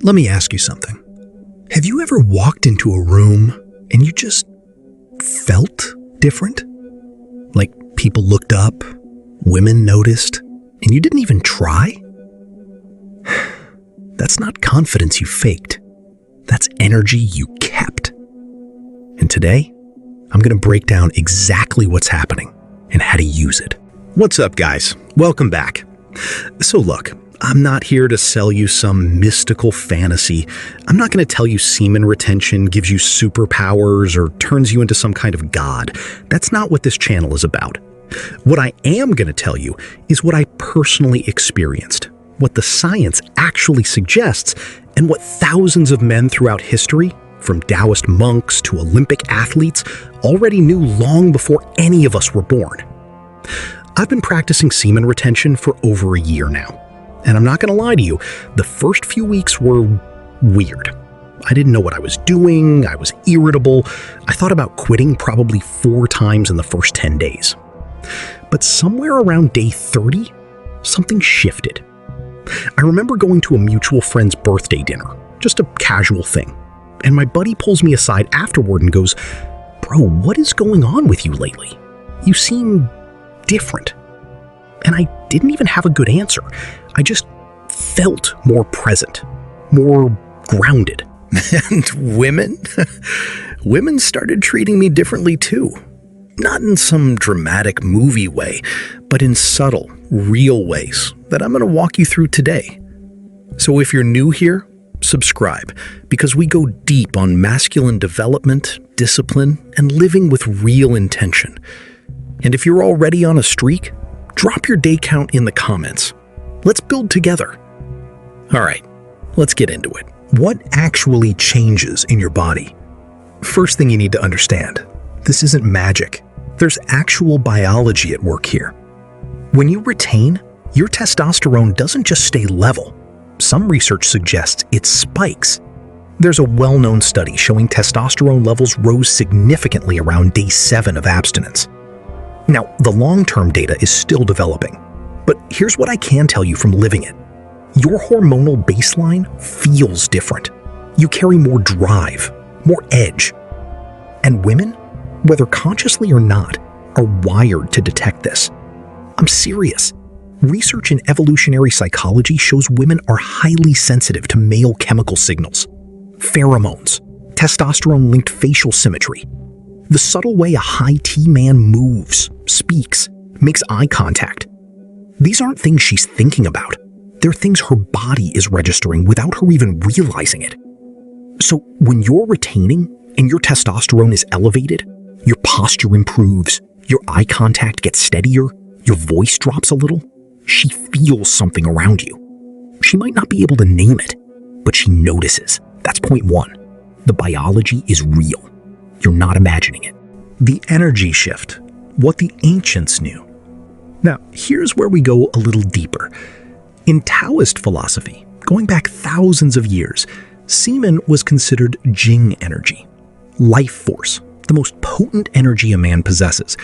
Let me ask you something. Have you ever walked into a room and you just felt different? Like people looked up, women noticed, and you didn't even try? That's not confidence you faked. That's energy you kept. And today, I'm going to break down exactly what's happening and how to use it. What's up, guys? Welcome back. So look, I'm not here to sell you some mystical fantasy. I'm not going to tell you semen retention gives you superpowers or turns you into some kind of god. That's not what this channel is about. What I am going to tell you is what I personally experienced, what the science actually suggests, and what thousands of men throughout history, from Taoist monks to Olympic athletes, already knew long before any of us were born. I've been practicing semen retention for over a year now. And I'm not going to lie to you, the first few weeks were weird. I didn't know what I was doing, I was irritable, I thought about quitting probably 4 times in the first 10 days. But somewhere around day 30, something shifted. I remember going to a mutual friend's birthday dinner, just a casual thing. And my buddy pulls me aside afterward and goes, "Bro, what is going on with you lately? You seem different." And I didn't even have a good answer. I just felt more present, more grounded. And women? Women started treating me differently too. Not in some dramatic movie way, but in subtle, real ways that I'm going to walk you through today. So if you're new here, subscribe, because we go deep on masculine development, discipline, and living with real intention. And if you're already on a streak, drop your day count in the comments. Let's build together. All right, let's get into it. What actually changes in your body? First thing you need to understand, this isn't magic. There's actual biology at work here. When you retain, your testosterone doesn't just stay level. Some research suggests it spikes. There's a well-known study showing testosterone levels rose significantly around day 7 of abstinence. Now, the long-term data is still developing, but here's what I can tell you from living it. Your hormonal baseline feels different. You carry more drive, more edge. And women, whether consciously or not, are wired to detect this. I'm serious. Research in evolutionary psychology shows women are highly sensitive to male chemical signals, pheromones, testosterone-linked facial symmetry, the subtle way a high T man moves, speaks, makes eye contact. These aren't things she's thinking about. They're things her body is registering without her even realizing it. So when you're retaining and your testosterone is elevated, your posture improves, your eye contact gets steadier, your voice drops a little, she feels something around you. She might not be able to name it, but she notices. That's point 1. The biology is real. You're not imagining it. The energy shift, what the ancients knew. Now, here's where we go a little deeper. In Taoist philosophy, going back thousands of years, semen was considered Jing energy, life force, the most potent energy a man possesses.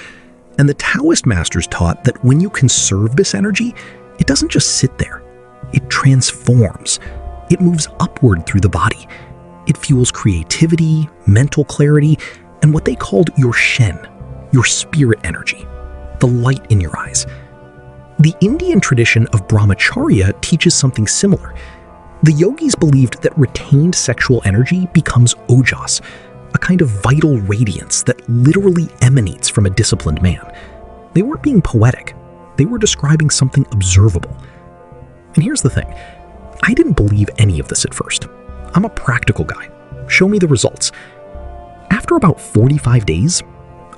And the Taoist masters taught that when you conserve this energy, it doesn't just sit there. It transforms. It moves upward through the body. It fuels creativity, mental clarity, and what they called your Shen, your spirit energy, the light in your eyes. The Indian tradition of Brahmacharya teaches something similar. The yogis believed that retained sexual energy becomes ojas, a kind of vital radiance that literally emanates from a disciplined man. They weren't being poetic. They were describing something observable. And here's the thing. I didn't believe any of this at first. I'm a practical guy. Show me the results. After about 45 days,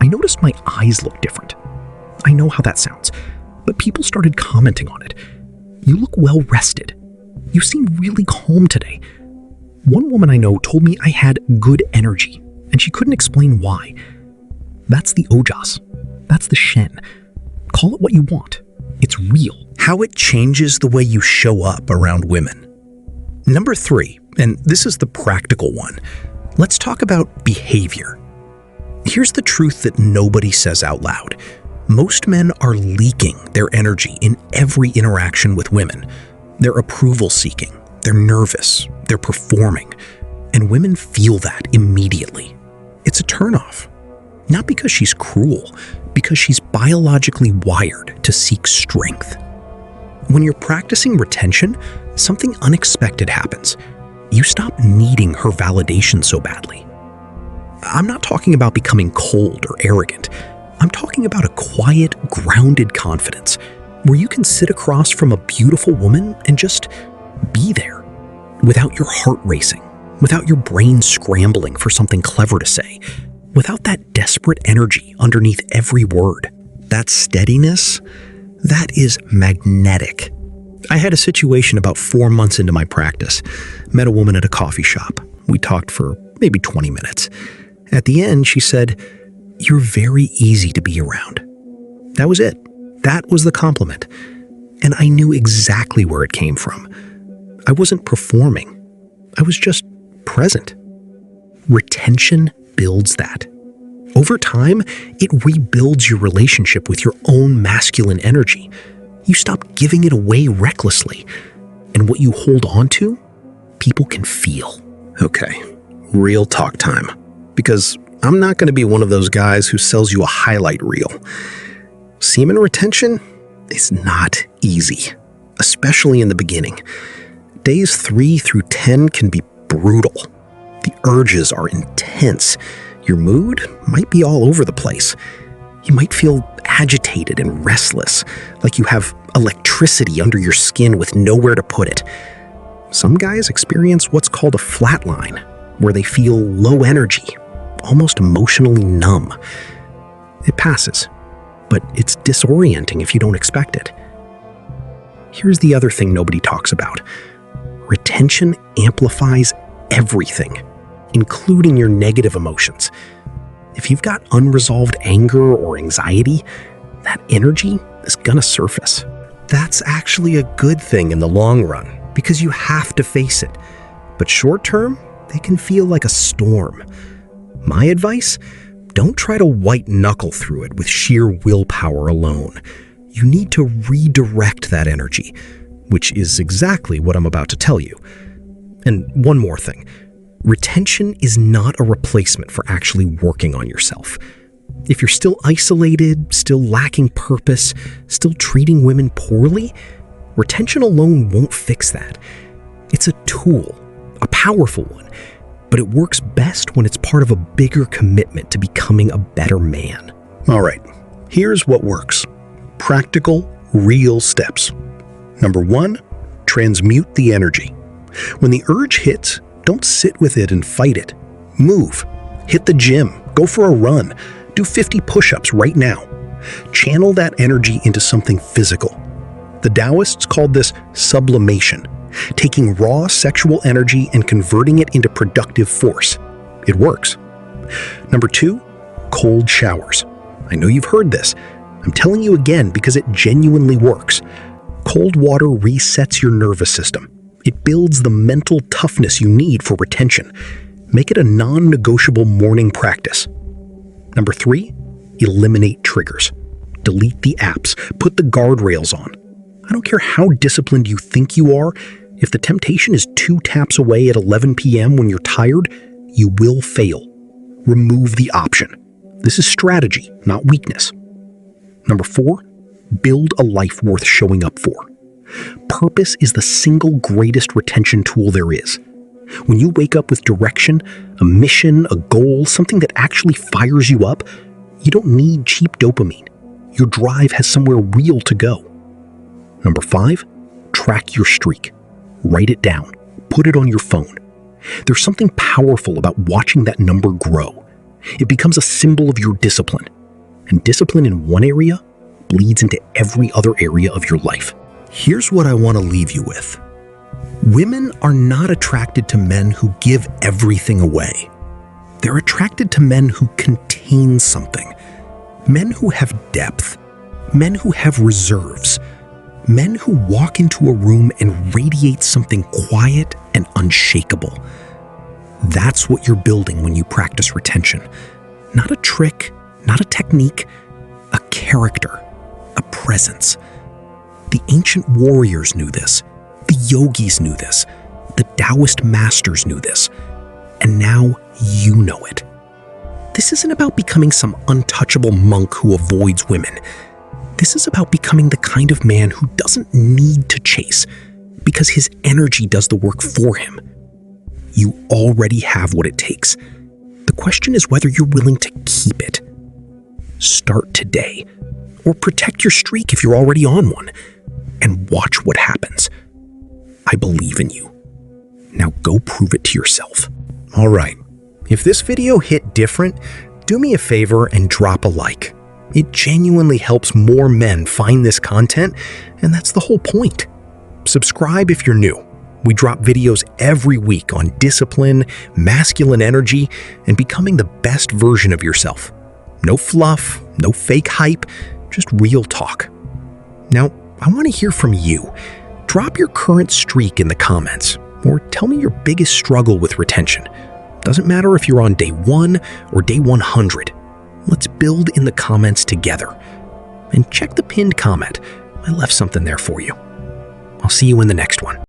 I noticed my eyes looked different. I know how that sounds, but people started commenting on it. "You look well rested. You seem really calm today." One woman I know told me I had good energy, and she couldn't explain why. That's the ojas. That's the Shen. Call it what you want. It's real. How it changes the way you show up around women. Number 3, and this is the practical one, let's talk about behavior. Here's the truth that nobody says out loud. Most men are leaking their energy in every interaction with women. They're approval seeking, they're nervous, they're performing, and women feel that immediately. It's a turnoff. Not because she's cruel, because she's biologically wired to seek strength. When you're practicing retention, something unexpected happens. You stop needing her validation so badly. I'm not talking about becoming cold or arrogant. I'm talking about a quiet, grounded confidence where you can sit across from a beautiful woman and just be there without your heart racing, without your brain scrambling for something clever to say, without that desperate energy underneath every word. That steadiness, that is magnetic. I had a situation about 4 months into my practice. Met a woman at a coffee shop. We talked for maybe 20 minutes. At the end, she said, "You're very easy to be around." That was it. That was the compliment. And I knew exactly where it came from. I wasn't performing. I was just present. Retention builds that. Over time, it rebuilds your relationship with your own masculine energy. You stop giving it away recklessly. And what you hold on to, people can feel. Okay, real talk time. Because I'm not going to be one of those guys who sells you a highlight reel. Semen retention is not easy, especially in the beginning. Days 3 through 10 can be brutal. The urges are intense. Your mood might be all over the place. You might feel agitated and restless, like you have electricity under your skin with nowhere to put it. Some guys experience what's called a flatline, where they feel low energy, almost emotionally numb. It passes, but it's disorienting if you don't expect it. Here's the other thing nobody talks about. Retention amplifies everything, including your negative emotions. If you've got unresolved anger or anxiety, that energy is gonna surface. That's actually a good thing in the long run, because you have to face it. But short term, they can feel like a storm. My advice? Don't try to white knuckle through it with sheer willpower alone. You need to redirect that energy, which is exactly what I'm about to tell you. And one more thing. Retention is not a replacement for actually working on yourself. If you're still isolated, still lacking purpose, still treating women poorly, retention alone won't fix that. It's a tool, a powerful one, but it works best when it's part of a bigger commitment to becoming a better man. All right, here's what works. Practical, real steps. Number 1, transmute the energy. When the urge hits, don't sit with it and fight it. Move. Hit the gym. Go for a run. Do 50 push-ups right now. Channel that energy into something physical. The Taoists called this sublimation, taking raw sexual energy and converting it into productive force. It works. Number 2, cold showers. I know you've heard this. I'm telling you again because it genuinely works. Cold water resets your nervous system. It builds the mental toughness you need for retention. Make it a non-negotiable morning practice. Number 3, eliminate triggers. Delete the apps. Put the guardrails on. I don't care how disciplined you think you are. If the temptation is 2 taps away at 11 p.m. when you're tired, you will fail. Remove the option. This is strategy, not weakness. Number 4, build a life worth showing up for. Purpose is the single greatest retention tool there is. When you wake up with direction, a mission, a goal, something that actually fires you up, you don't need cheap dopamine. Your drive has somewhere real to go. Number 5, track your streak. Write it down. Put it on your phone. There's something powerful about watching that number grow. It becomes a symbol of your discipline. And discipline in one area bleeds into every other area of your life. Here's what I want to leave you with. Women are not attracted to men who give everything away. They're attracted to men who contain something. Men who have depth. Men who have reserves. Men who walk into a room and radiate something quiet and unshakable. That's what you're building when you practice retention. Not a trick, not a technique, a character, a presence. The ancient warriors knew this. The yogis knew this. The Taoist masters knew this, and now you know it. This isn't about becoming some untouchable monk who avoids women. This is about becoming the kind of man who doesn't need to chase because his energy does the work for him. You already have what it takes. The question is whether you're willing to keep it. Start today, or protect your streak if you're already on one, and watch what happens. I believe in you. Now go prove it to yourself. All right, if this video hit different, do me a favor and drop a like. It genuinely helps more men find this content, and that's the whole point. Subscribe if you're new. We drop videos every week on discipline, masculine energy, and becoming the best version of yourself. No fluff, no fake hype, just real talk. Now, I want to hear from you. Drop your current streak in the comments, or tell me your biggest struggle with retention. Doesn't matter if you're on day 1 or day 100. Let's build in the comments together. And check the pinned comment. I left something there for you. I'll see you in the next one.